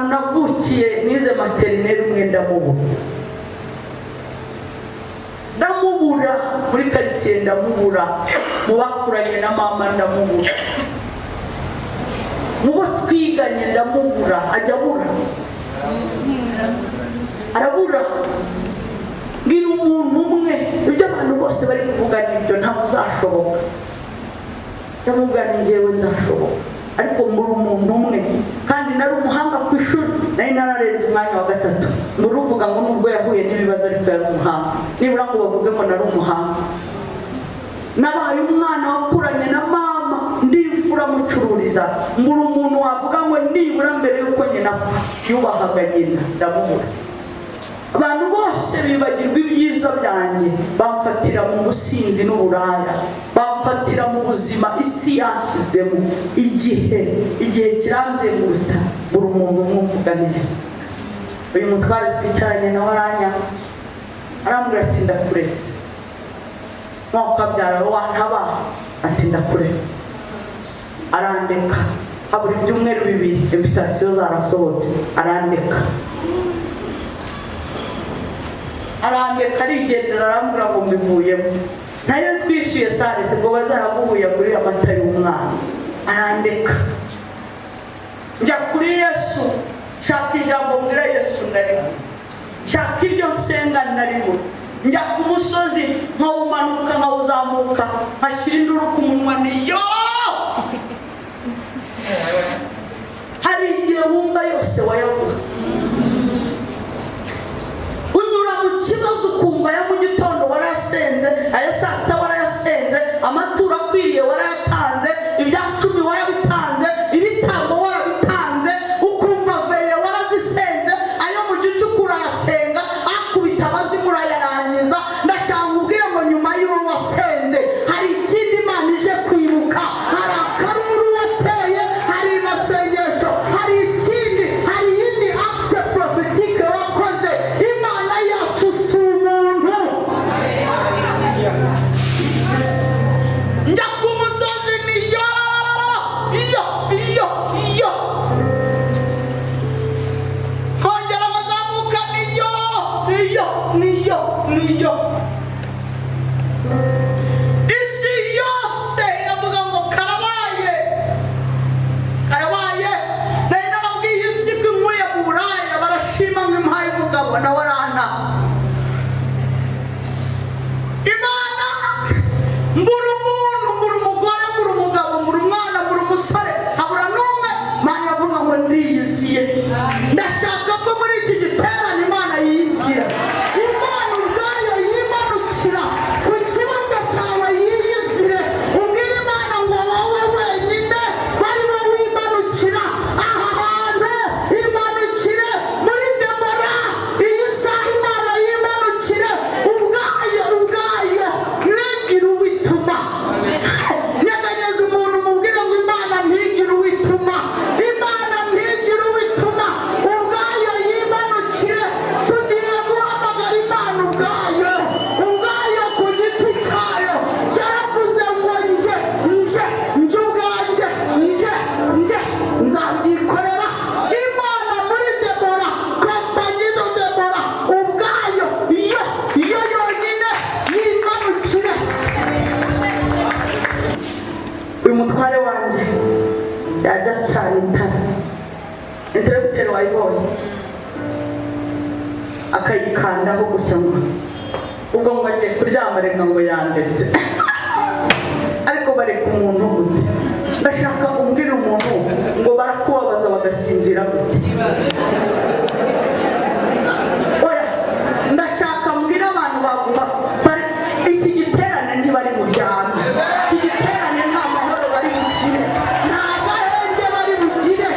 ahantu navukiye nize materineri umwe ndamubura muri karitsiye, ndamubura mu bakuranye na mama, ndamubura mu bo twiganye, ndamubura. Ajya arabura. Ngira umuntu umwe, ibyo abantu bose bari kuvuga nibyo, ntabwo uzashoboka. Ndamubwira njyewe nzashoboka, ariko muri umuntu umwe, kandi nari umuhanga ku ishuri, nari nararenze umwanya wa 3. Muruvuga ngo nubwo yahuye n'ibibazo ariko yari umuhanga. Nibura ngo bavuge ko nari umuhanga. Nabaye umwana wakuranye na mama, ndimfura mucururiza. Muri umuntu wavuga ngo nibura mbere yuko nyina yubahaga nyina, ndamubura. Abantu bose bibagirwa ibyiza byanjye, bamfatira mu businzi n'uburaya, bamfatira mu buzima isi yashyizemo. Igihe kiranzengurutsa, buri umuntu mwumvuga neza. Uyu mutware twicaranye nawe arambwira ati ndakuretse. Mwakabyara wantaba ati ndakuretse. Arandeka. Habura ibyumweru 2 invitation zarasohotse, arandeka arigendera, arambwira ngo mbivuyemo. Ntayo twishyuye sare se ngo bazahabuhuye kuri amata y'umwana. Arandeka. Njya kuri Yesu, shaka ijambo mbwira Yesu ndarimo, shaka iryo nsenga ndarimo. Njya ku musozi nkawumanuka nkawuzamuka, nkashyira induru ku munwa niyo. Hari igihe wumva yose wayavuze. Unyura mu kibazo ukumva ya mu gitondo warayasenze, aya saa sita warayasenze, amaturo akwiriye warayatanze, ibya 10 warabitanze, ibitambo warabitanze, ukumva veye warazisenze, ayo mu gicuku urayasenga, akubita abazimu urayarangiza. Ndashaka ubwira ngo nyuma y'uwo wasenze hari ikindi Imana ije kwibuka. Hari akaruru wateye, hari amasengesho, hari ikindi, hari iyindi acte prophétique wakoze. Imana yacu si umuntu. Njya ku musozi niyo kongera bazamuka niyo. Isi yose iravuga ngo karabaye. Nari narabwiye isi ko inkuye mu buraya, barashima ngo impaye umugabo nawe arana. Imana mbura umuntu, mbura umugore, mbura umugabo, mbura umwana, mbura umusore, habura n'umwe. Imana iravuga ngo ndiyisiye. Ndashaka ko muri iki giterane Imana yizira. Imana ubwayo yimanukira ku kibazo cyawe yiyizire. Ubwira Imana ngo wowe wenyine bari bo wimanukira aha hantu. Imanukire muri Debora. Iyi saha Imana yimanukire ubwayo ntigire uwituma. Nyeganyeza umuntu mubwira ngo Imana ntigire uwituma. Imana ntigire uwituma, ubwayo yimanukire. Tugiye guhamagara Imana ubwayo ku giti cyayo. Yaravuze ngo nje ubwanjye nzabyikorera. Imana muri Debora, kompanyido Debora ubwayo iyo yonyine yimanukire. Uyu mutware wanjye yajya cyane itara interebuteri wayibonye, akayikandaho gutya ngo ubwo ngo agiye kuryama, reka ngo yandetse. Ariko bareka umuntu gute? Ndashaka kumbwira umuntu ngo barakubabaza bagasinzira gute? Oya, ndashaka mbwira abantu baguma iki giterane ntibari mu ryame. Iki giterane nta mahoro bari bukire, nta gahenge bari bukire.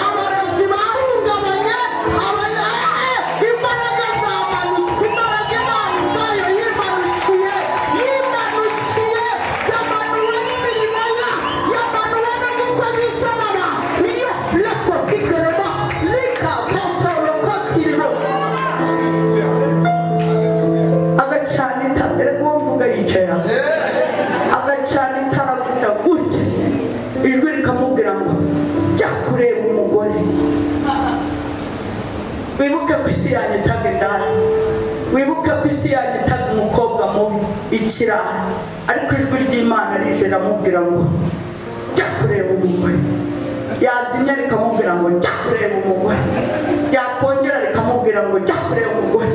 Abarozi bahungabanye, imbaraga zamanutse. Imbaraga Imana ubwayo yimanukiye, yamanuwe n'imirimo yamanuwe no gukoza isababa. Iyo lekotikereba lika kontra wibuke ko isi yanyitaga indaya, wibuke ko isi yanyitaga umukobwa mubi, ikirara, ariko ijwi ry'Imana rije riramubwira ngo jya kureba umugore. Yazimya rikamubwira ngo jya kureba umugore, yakongera rikamubwira ngo jya kureba umugore.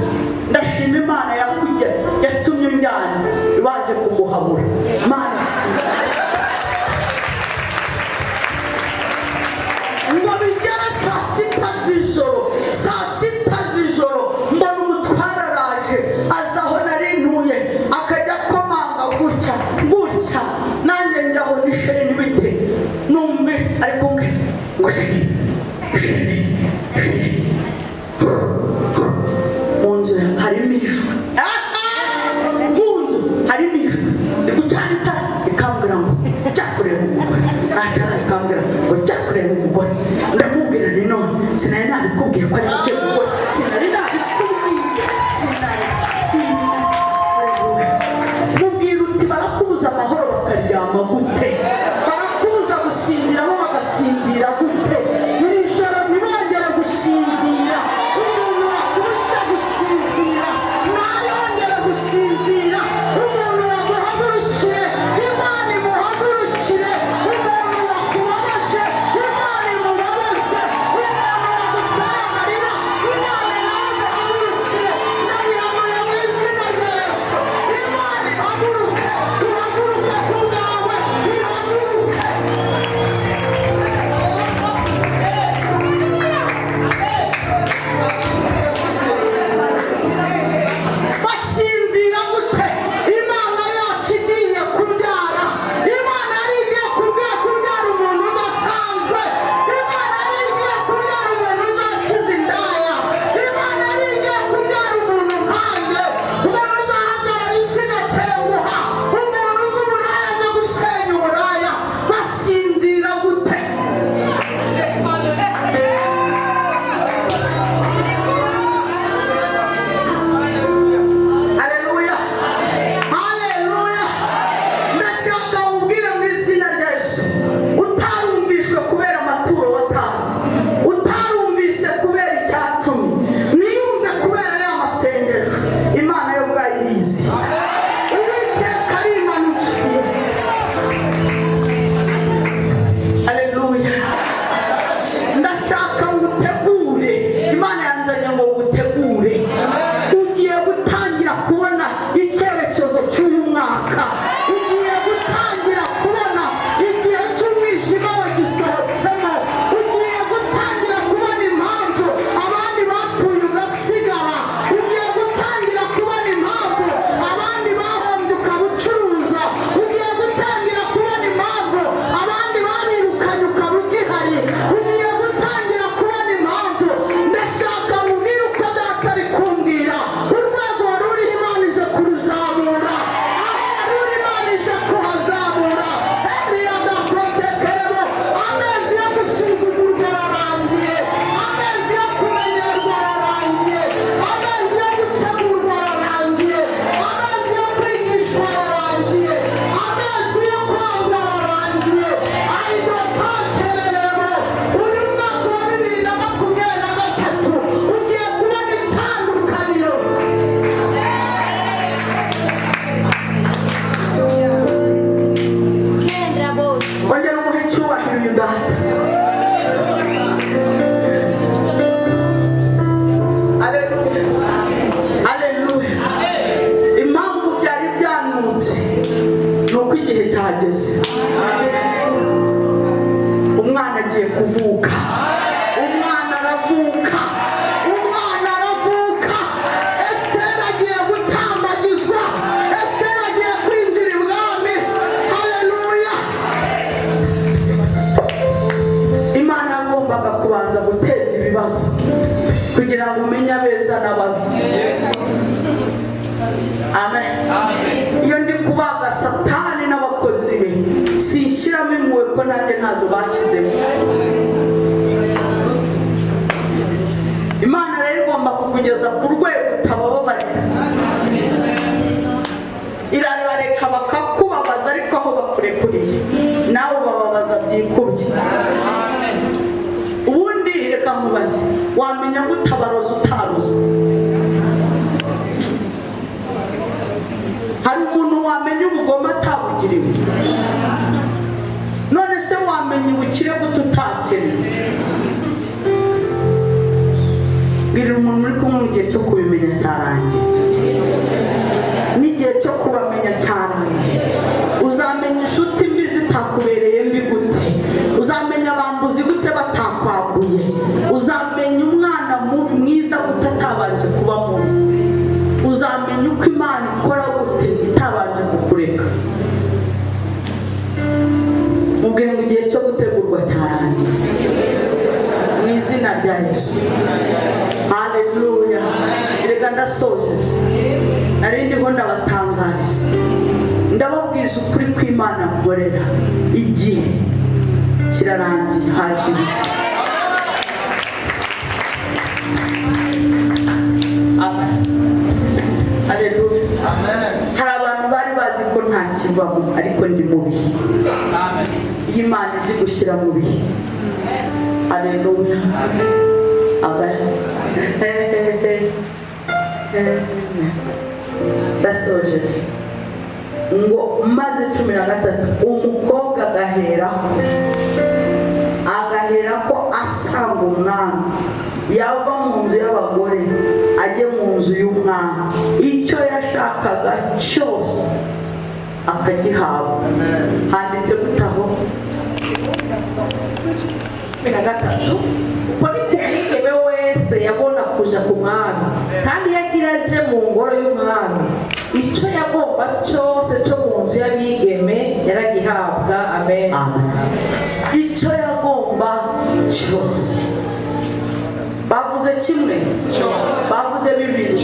Ndashima Imana yatumye unjyana baje kuguhabura. Mana ngo bigera saa sita z'ijoro mbona umutware araje aza aho nari ntuye, akajya komanga gutya nanjye njyaho nisheri n'ibite numve ariko ngo sheri mu nzu harimo ijwi, ndi gucana itara rikambwira ngo jya kureba umugore, nacana rikambwira ngo jya kureba umugore. Ndamubwira nti none sinari nabikubwiye ko ari cyo umugore, sinari nabikubwiye, mubwira uti barakubuza amahoro bakaryama gute, barakubuza gusinzira bo bagasinzira gute, muri ijoro ntibongere gusinzira, umuntu wakurusha gusinzira ntayongere gusinzira, umuntu waguhagurukire Imana imuhagurukire, umuntu wakubabaje Imana imubabaze, umuntu waguteye amarira Imana nawe imuhagurukire. Ndabihanuye mu izina rya Yesu, Imana ihaguruke ku bwawe, ihaguruke. Basinzira gute? Imana yacu igiye kubyara, Imana yari igiye kubyara umuntu udasanzwe, Imana yari igiye kubyara umuntu uzakiza indaya, Imana yari igiye kubyara umuntu nkanjye, umuntu uzahagarara isi igatenguha, umuntu uzi uburaya aza gusenya uburaya. Basinzira gute? Haleluya, haleluya. Ndashaka ubwire mu izina rya Yesu, utarumvishwe kubera amaturo watanze, utarumvise kubera icyacumi, niyumve kubera ya masengesho. Imana yo ubwayo irizi, Uwiteka arimanukiye. Haleluya. Ndashaka ngo utegure, Imana yanzanye ngo utegure, ugiye gutangira kubona icyerekezo cy'uyu mwaka, ugiye gutangira kubona igihe cy'umwijima wagisohotsemo, ugiye gutangira kubona impamvu abandi bapfuye ugasigara, ugiye gutangira kubona impamvu abandi bahombye ukabucuruza, ugiye gutangira kubona impamvu abandi babirukanye ukaba ugihari, ugiye gutangira kubona impamvu. Ndashaka mubwire uko data ari kumbwira, urwego wari uriho Imana ije kuruzamura, aho wari uri Imana ije kuhazamura. Eliadakotekerebo, amezi yo gusuzugurwa ararangiye, amezi yo kumenyerwa ararangiye, amezi yo gutegurwa ararangiye, amezi yo kwigishwa ararangiye, amezi yo kwanga ararangiye. Aidopaterebo, uyu mwaka wa 2023 ugiye kubona itandukaniro. Ongera umuhe icyubahiro uyu data. Haleluya, haleluya. Impamvu byari byanutse ni uko igihe cyageze. Umwana agiye kuvuka, umwana aravuka, umwana aravuka. Esiteri agiye gutambagizwa, Esiteri agiye kwinjira ibwami. Haleluya. Imana yagombaga kubanza guteza ibibazo kugira ngo umenye abeza n'ababi. Amen. Iyo ndi kubaga Satani n'abakozi be, sinshyiramo impuhwe ko nanjye ntazo bashyizemo. Imana rero igomba kukugeza ku rwego utabababarira, irabareka bakakubabaza, ariko aho bakurekuriye nawe ubababaza byikubye. Ubundi reka mubaze, wamenya gutabaroza utaba umukire gute utakene? Bwira umuntu muri kumwe mu gihe cyo kubimenya cyarangiye, n'igihe cyo kubamenya cyarangiye. Uzamenya inshuti mbi zitakubereye mbi gute? Uzamenya abambuzi gute batakwambuye? Uzamenya umwana mwiza gute atabanje kuba mubi? Uzamenya uko Imana ikora gute itabanje kukureka? Mubwire ngo igihe cyo gutegurwa cyarangiye mu izina rya Yesu. Haleluya. Erega ndasojeje, nari ndiho ndabatangariza, ndababwiza ukuri kw'Imana mugorera. Igihe kirarangiye, haje ibihe. Amen. Haleluya. Hari abantu bari bazi ko nta kivamo, ariko ndi mu bihe. Amen. Iyo Imana ije gushyira mu bihe. Haleluya. Amen. Ndasojeje ngo maze 13 umukobwa agahera ko asanga umwami, yava mu nzu y'abagore ajye mu nzu y'umwami, icyo yashakaga cyose akagihabwa. Handitse gutaho 13 kuri kumwigeme wese yabona kuja ku mwami, kandi yagira aje mu ngoro y'umwami, icyo yagomba cyose cyo mu nzu y'abigeme yaragihabwa. Amen. Icyo yagomba cyose. Bavuze kimwe, bavuze bibiri,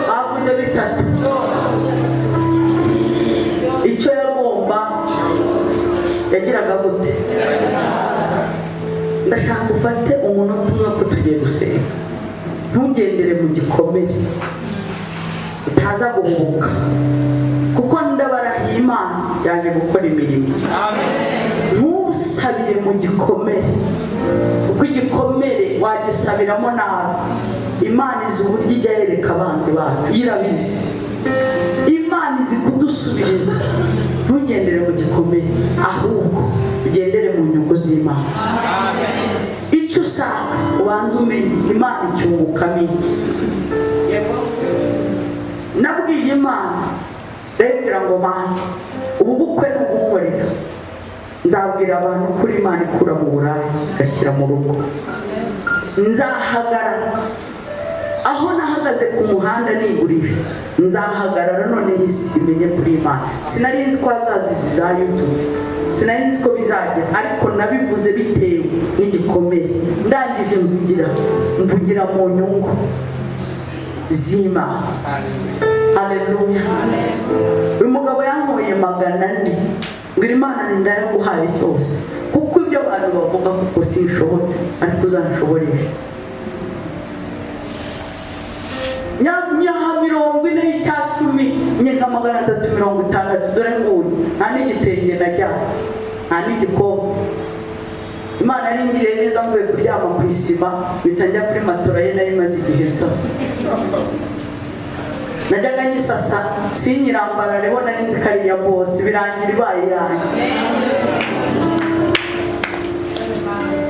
bavuze bitatu. Icyo yagomba yagiraga gute? Ndashaka ufate umunota umwe ko tugiye gusenga. Ntugendere mu gikomere utaza guhubuka, kuko ndabarahiye Imana yaje gukora imirimo. Ntusabire mu gikomere, kuko igikomere wagisabiramo nabi. Imana izi uburyo ijya yereka abanzi bacu, irabizi. Imana izi kudusubiriza. Ntugendere mu gikomere, ahubwo ugendere mu nyungu z'Imana. Icyo usanga ubanza umenye Imana icyungukamo iki. Nabwiye Imana, ndabwira ngo Mana, ubu bukwe n'ubukorera, nzabwira abantu kuri Imana ikura mu buraya igashyira mu rugo. Nzahagarara aho nahagaze ku muhanda nigurisha, nzahagarara none isi imenye kuri Imana. Sinari nzi ko hazazizi za YouTube, sinari nzi ko bizagera, ariko nabivuze bitewe n'igikomere. Ndangije mvugira mu nyungu z'Imana. Haleluya. Uyu mugabo yankuye 400, ngira Imana ni ndayaguhaye cyose, kuko ibyo abantu bavuga kuko sinshobotse, ariko uzanshoboresha. Nyaha 40 y'icya 10 nyeka 360, dore nguyu nta n'igitenge najyana, nta n'igikobo. Imana yaringiriye neza, mvuye kuryama ku isima bitangira kuri matora ye nari maze igihe nsasa. Najyaga nyisasa sinyirambarareho, nari nzi ko ari iya bose, birangira ibaye yanjye.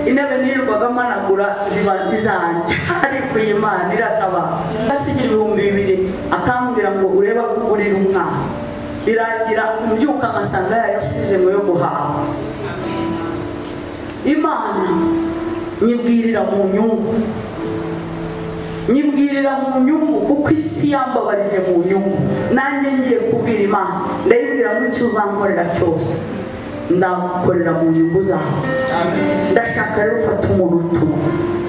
Intebe nirirwaga managura ziba izanjye, ariko Imana iratabara. Asigira 2,000 akambwira ngo ureba kugurira umwana. Birangira mbyuka ngasanga yayasize ngo yo guhaha. Imana nyibwirira mu nyungu, nyibwirira mu nyungu, kuko isi yambabarije mu nyungu. Nanjye ngiye kubwira Imana, ndayibwira ngo icyo uzankorera cyose nzagukorera mu nyungu zawe. Ndashaka rero ufata umuntu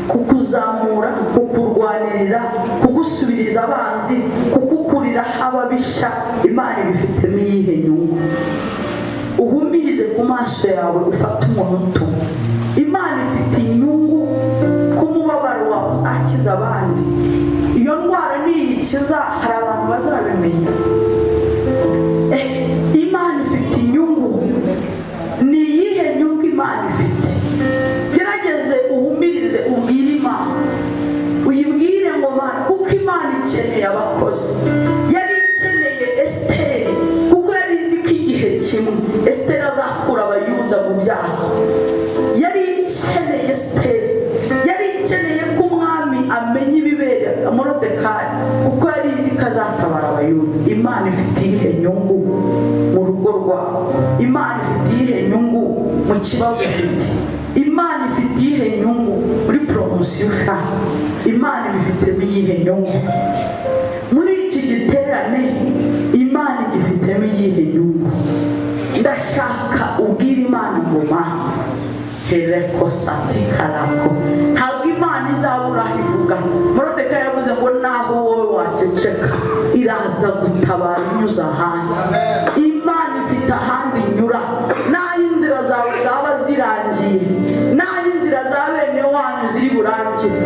kukuzamura, kukurwanirira, kugusubiriza abanzi, kukukurira ababisha. Imana ibifitemo iyihe nyungu? Uhumirize ku maso yawe, ufate umuntu. Imana ifite inyungu ku mubabaro wawe uzakiza abandi. Iyo ndwara niyikiza hari abantu bazabimenya. Imana ifite inyungu. Ni iyihe nyungu Imana ifite? Gerageze uhumirize, ubwire Imana, uyibwire ngo Mana, kuko Imana ikeneye abakozi. Yari ikeneye Esiteri, kuko yari izi ko igihe kimwe Esiteri azakura Abayuda mu byaha. Yari itazatabara abayuda? Imana ifite iyihe nyungu mu rugo rwawe? Imana ifite iyihe nyungu mu kibazo ufite? Imana ifite iyihe nyungu muri poromosiyo ushaka? Imana ibifitemo iyihe nyungu muri iki giterane? Imana igifitemo iyihe nyungu? Ndashaka ubwira Imana ngo Mana, hereko sati karako, ntabwo Imana izabura aho ivuga. Morodekayi yavuze ngo naho wowe waceceka iraza gutabara inyuze ahandi. Imana ifite ahandi inyura, naho inzira zawe zaba zirangiye, naho inzira za bene wanyu ziri burangire,